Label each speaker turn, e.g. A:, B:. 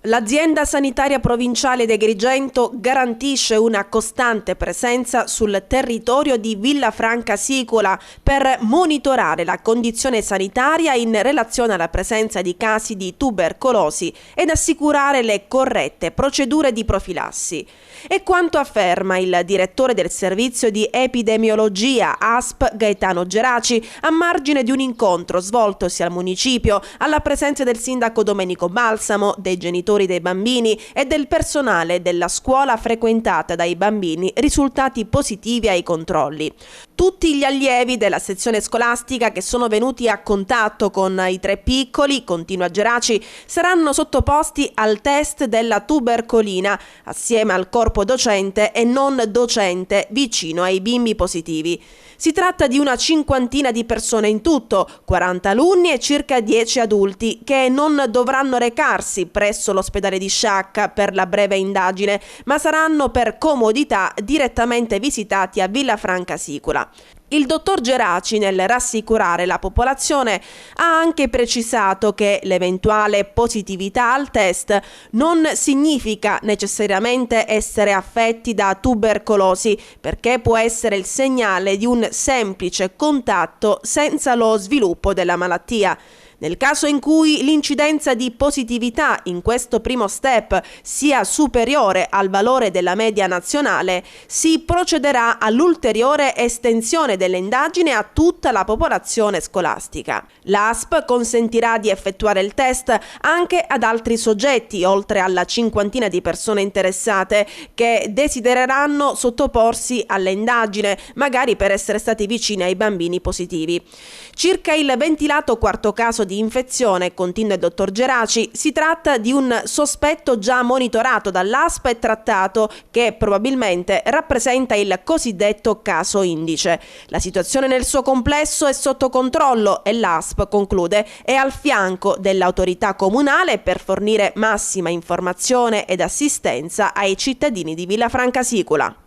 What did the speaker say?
A: L'azienda sanitaria provinciale di Agrigento garantisce una costante presenza sul territorio di Villafranca Sicola per monitorare la condizione sanitaria in relazione alla presenza di casi di tubercolosi ed assicurare le corrette procedure di profilassi. È quanto afferma il direttore del servizio di epidemiologia ASP Gaetano Geraci a margine di un incontro svoltosi al municipio alla presenza del sindaco Domenico Balsamo, dei genitori dei bambini e del personale della scuola frequentata dai bambini risultati positivi ai controlli. Tutti gli allievi della sezione scolastica che sono venuti a contatto con i tre piccoli, continua Geraci, saranno sottoposti al test della tubercolina assieme al corpo docente e non docente vicino ai bimbi positivi. Si tratta di una cinquantina di persone in tutto, 40 alunni e circa 10 adulti, che non dovranno recarsi presso l'ospedale di Sciacca per la breve indagine, ma saranno per comodità direttamente visitati a Villafranca Sicola. Il dottor Geraci, nel rassicurare la popolazione, ha anche precisato che l'eventuale positività al test non significa necessariamente essere affetti da tubercolosi, perché può essere il segnale di un semplice contatto senza lo sviluppo della malattia. Nel caso in cui l'incidenza di positività in questo primo step sia superiore al valore della media nazionale, si procederà all'ulteriore estensione delle indagini a tutta la popolazione scolastica. L'ASP consentirà di effettuare il test anche ad altri soggetti, oltre alla cinquantina di persone interessate, che desidereranno sottoporsi alle indagini, magari per essere stati vicini ai bambini positivi. Circa il ventilato quarto caso di infezione, continua il dottor Geraci, si tratta di un sospetto già monitorato dall'ASP e trattato, che probabilmente rappresenta il cosiddetto caso indice. La situazione nel suo complesso è sotto controllo e l'ASP, conclude, è al fianco dell'autorità comunale per fornire massima informazione ed assistenza ai cittadini di Villafranca Sicola.